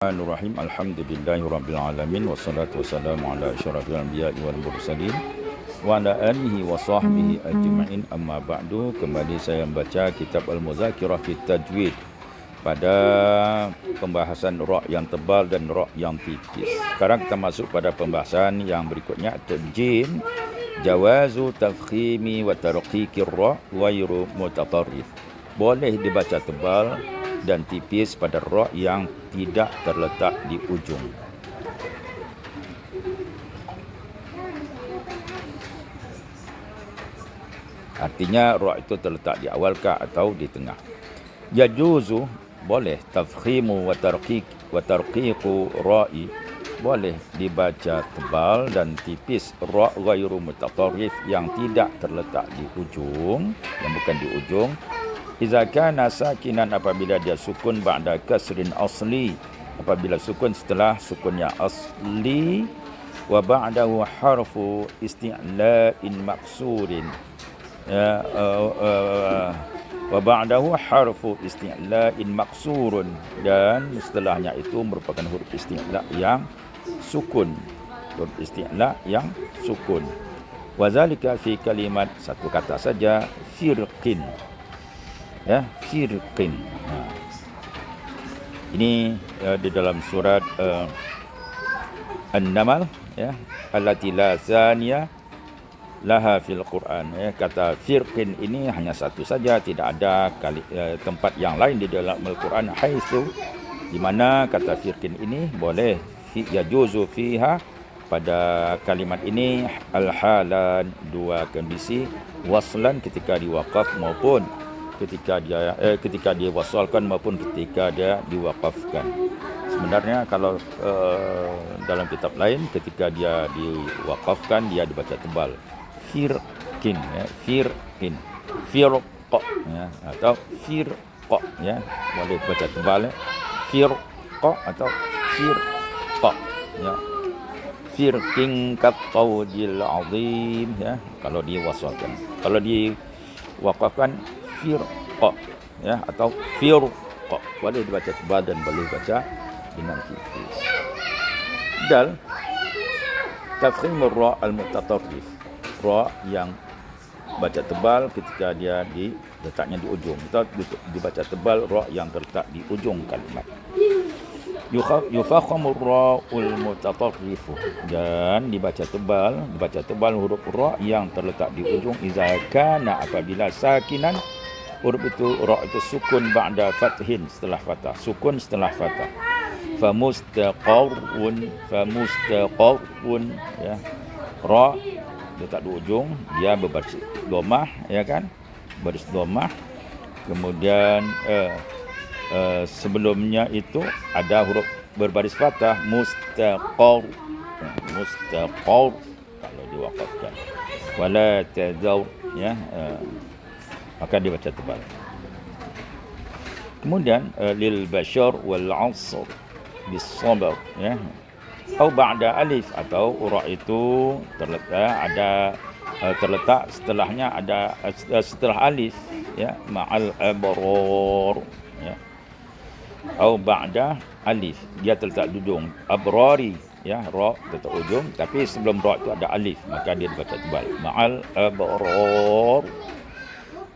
Bismillahirrahmanirrahim. Alhamdulillahirabbil alamin wassalatu wassalamu ala asyrafil anbiya'i wal mursalin wa ala alihi wa sahbihi ajma'in. Amma ba'du. Kembali saya membaca kitab Al-Muzakirah fi Tajwid pada pembahasan ra' yang tebal dan ra' yang tipis. Sekarang kita masuk pada pembahasan yang berikutnya, tajim jawazu tafkhimi wa tarqiqir ra' ghairu mutatarrif. Boleh dibaca tebal dan tipis pada ra' yang tidak terletak di ujung. Artinya ra' itu terletak di awal kah atau di tengah. Yajuzu, boleh, tafkhimu wa tarqiqu ra'i, boleh dibaca tebal dan tipis ra' ghairu mutatarrif yang tidak terletak di ujung, yang bukan di ujung. Iza kana sakinan, apabila dia sukun ba'da kasrin asli, apabila sukun setelah sukunnya asli, wa ba'dahu harfu isti'la'in maksurin, wa ba'dahu harfu isti'la'in maksurun, dan setelahnya itu merupakan huruf isti'la' yang sukun, huruf isti'la' yang sukun. Wa zalika fi kalimat, satu kata saja, firqin, firqin. Ini di dalam surat An-Naml, allati la zaniya laha fil Quran. Kata firqin ini hanya satu saja, tidak ada tempat yang lain di dalam Al-Quran, haitsu, di mana kata firqin ini boleh, yajuzu fiha, pada kalimat ini, al-halan, dua kondisi, waslan ketika diwaqaf maupun ketika dia wasalkan maupun ketika dia diwaqafkan. Sebenarnya kalau dalam kitab lain ketika dia diwaqafkan dia dibaca tebal, firqin, firqin, firqa, atau firqa, boleh baca tebal, firqa atau firqa, firqin qattaudil azim, kalau diwasalkan. Kalau diwaqafkan firqa, atau firqa, boleh dibaca tebal dan boleh baca dengan tipis. Dal tafkhimur ra' al-mutatarrif, ra' yang baca tebal ketika dia letaknya di ujung, atau dibaca tebal ra' yang terletak di ujung kalimat. Yufakhamur ra'ul mutatarrif, dan dibaca tebal huruf ra' yang terletak di ujung, iza kana, apabila sakinan, huruf itu ra' itu sukun ba'da fathin, setelah fathah, sukun setelah fathah. Famustaqarrun, ra' letak di ujung, dia berbaris dhammah, baris dhammah. Kemudian sebelumnya itu ada huruf berbaris fathah, mustaqar, kalau diwaqafkan. Wala tadau, maka dibaca tebal. Kemudian lil bashar wal 'asr bis sabr, atau ba'da alif, atau ra' itu terletak setelahnya ada setelah alif, ma'al abrar, atau ba'da alif, dia terletak di ujung, abrari, ra' terletak ujung, tapi sebelum ra' itu ada alif, maka dia dibaca tebal, ma'al abrar,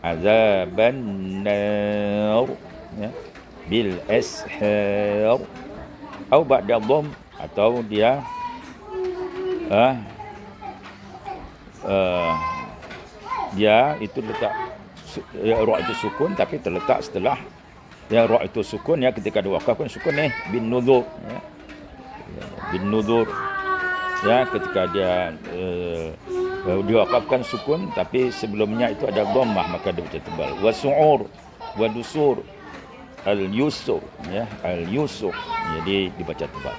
azaban nar, bil ashar, atau ba'da dhamm, atau dia dia itu letak ra' itu sukun tapi terletak setelah ra' itu sukun, ketika diwaqafkan sukun bin nuzur, bin nuzur, ketika dia diwaqafkan sukun tapi sebelumnya itu ada dhammah, maka dia baca tebal. Wa su'ur wa dusur, al-yusur, al-yusur, jadi dibaca tebal.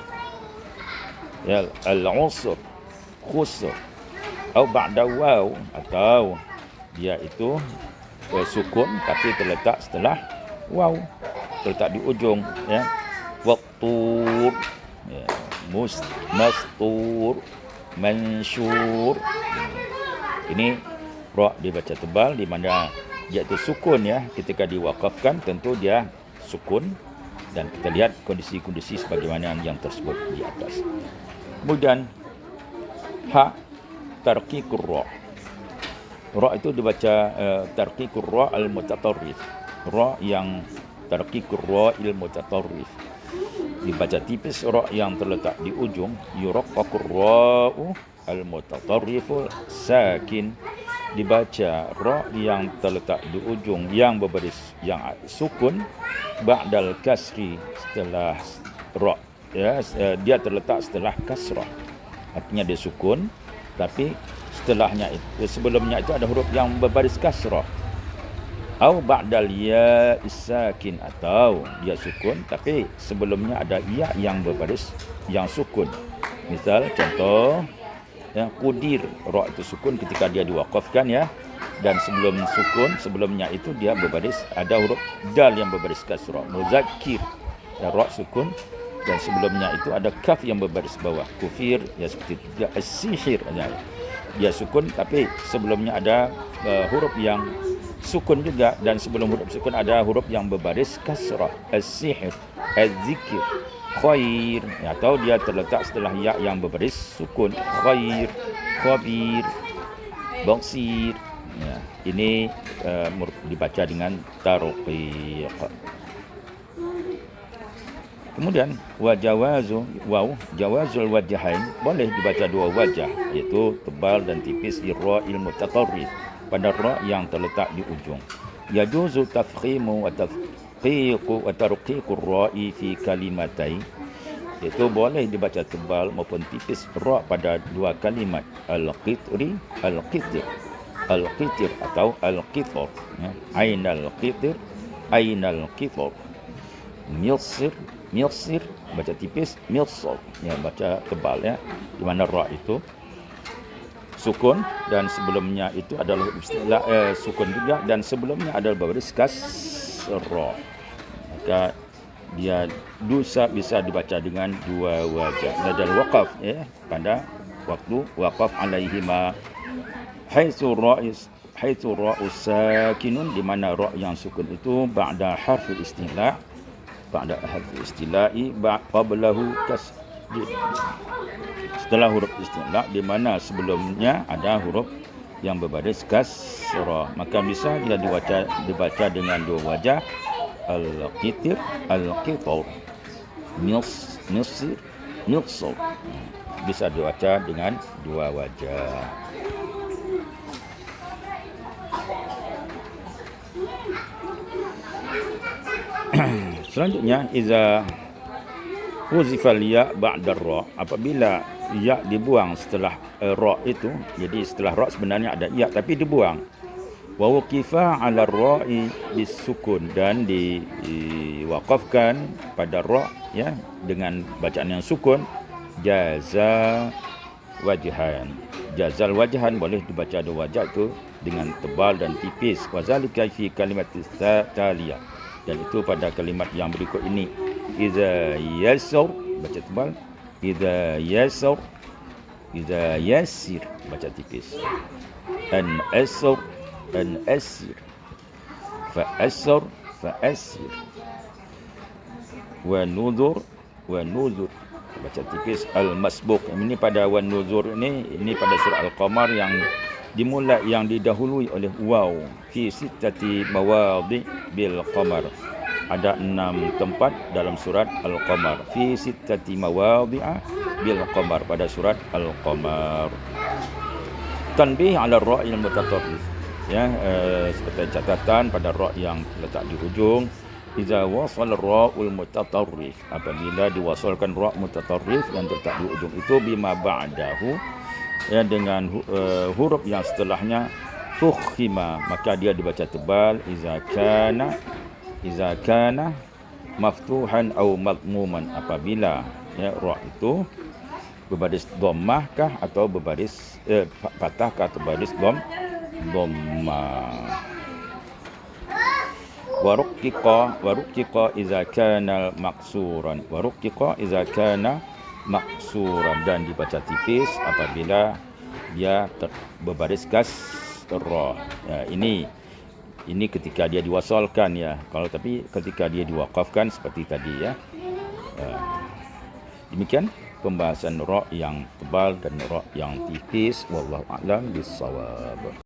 Al-usur, khusur, atau ba'da waw, atau dia itu sukun tapi terletak setelah waw, terletak di ujung, waqtur, mastur, mansyur. Ini ra' dibaca tebal, di mana dia itu sukun, ketika diwaqafkan tentu dia sukun, Dan kita lihat kondisi-kondisi sebagaimana yang tersebut di atas. Kemudian ha, tarqiqur ra. Ra itu dibaca tarqiqur ra al-mutatarrif. Ra yang tarqiqur ra al-mutatarrif. Dibaca tipis ra yang terletak di ujung. Yuraqqaqur ra'u al-mutatarriful sakin. Dibaca ra yang terletak di ujung yang berbaris yang sukun ba'dal kasri, setelah ra, ya, dia terletak setelah kasrah. Artinya dia sukun, tapi setelahnya itu, sebelumnya itu ada huruf yang berbaris kasrah. Au ba'dal ya sakin, atau dia sukun tapi sebelumnya ada ya yang berbaris yang sukun. Misal contoh, ya, qudir, ra itu sukun ketika dia diwaqafkan, ya, dan sebelum sukun, sebelumnya itu dia berbaris ada huruf dal yang berbaris kasrah. Muzakkir, ya, ra sukun dan sebelumnya itu ada kaf yang berbaris bawah. Kufir, ya, seperti itu. As-sihir, ya, dia sukun tapi sebelumnya ada huruf yang sukun juga, dan sebelum huruf sukun ada huruf yang berbaris kasrah. As-sihir, az-zikir, khair, ya, atau dia terletak setelah ya yang berbaris sukun. Khair, khabir, basir, ya, ini dibaca dengan tarqiq. Kemudian wajawazu, jawazul wajhain, boleh dibaca dua wajah, iaitu tebal dan tipis di ra'il mutatarrif, pada ra yang terletak di ujung. Yajuzu tafkhimu wa tafqiqu wa tarqiqur ra'i fi kalimatain, iaitu boleh dibaca tebal maupun tipis ra pada dua kalimat. Al-qitri, al-qitir, al-qitir atau al-qithor, ya. Ainal qitir, ainal qithor. Milsir, milsir, baca tipis. Milsor, ya, baca tebal, ya, di mana ra itu sukun dan sebelumnya itu adalah sukun juga, dan sebelumnya adalah berbaris kasrah. Maka dia bisa dibaca dengan dua wajah. Ladal waqaf, ya, pada waktu waqaf alaihima, haitsu ra'us sakinun, di mana ra yang sukun itu ba'da harfil istila', ba'da harfil istila'i qablahu kasjid, setelah huruf istila', di mana sebelumnya ada huruf yang berbaris kasrah. Maka bisa dia dibaca dengan dua wajah. Al-qitir, al-qitor, milsir, milsor, bisa dibaca dengan dua wajah. Selanjutnya, iza huzifal ya ba'da ra, apabila ya dibuang setelah ra itu, jadi setelah ra sebenarnya ada ya tapi dibuang. Wa waqifa 'ala ra'i bisukun, dan diwaqafkan pada ra, ya, dengan bacaan yang sukun. Jaza wajhan, jazal wajhan, boleh dibaca dua wajah itu dengan tebal dan tipis. Wa zalika fi kalimat taliyah, dan itu pada kalimat yang berikut ini. Iza yasur, baca tebal. Iza yasur, iza yasir, baca tipis. An asur, an asir, fa asur, fa asir. Wa nuzur, baca tipis. Al masbuq, ini pada wan nuzur ini pada surah Al-Qamar yang didahului oleh waw. Fi sittati mawadhi bil qamar, ada 6 tempat dalam surat Al-Qamar. Fi sittati mawadhi'a bil qamar, pada surat Al-Qamar. Tanbih 'ala ra' al-mutatarrif, ya, seperti catatan pada ra yang terletak di ujung. Iza wasal ra'ul mutatarrif, apabila diwasalkan ra mutatarrif yang terletak di ujung itu, bima ba'dahu, ya, dengan huruf yang setelahnya, fukhima, maka dia dibaca tebal. Iza kana maftuhan au madmuman, apabila, ya, ra itu berbaris dhammah kah atau berbaris fathah kah atau berbaris dhammah. Waruqiqa iza kana maksuran, waruqiqa iza kana maksuran, dan dibaca tipis apabila dia berbaris kasrah. Ya, ini Ini ketika dia diwasalkan ya. Kalau tapi ketika dia diwaqafkan seperti tadi ya. Demikian pembahasan ra' yang tebal dan ra' yang tipis. Wallahu a'lam bissawab.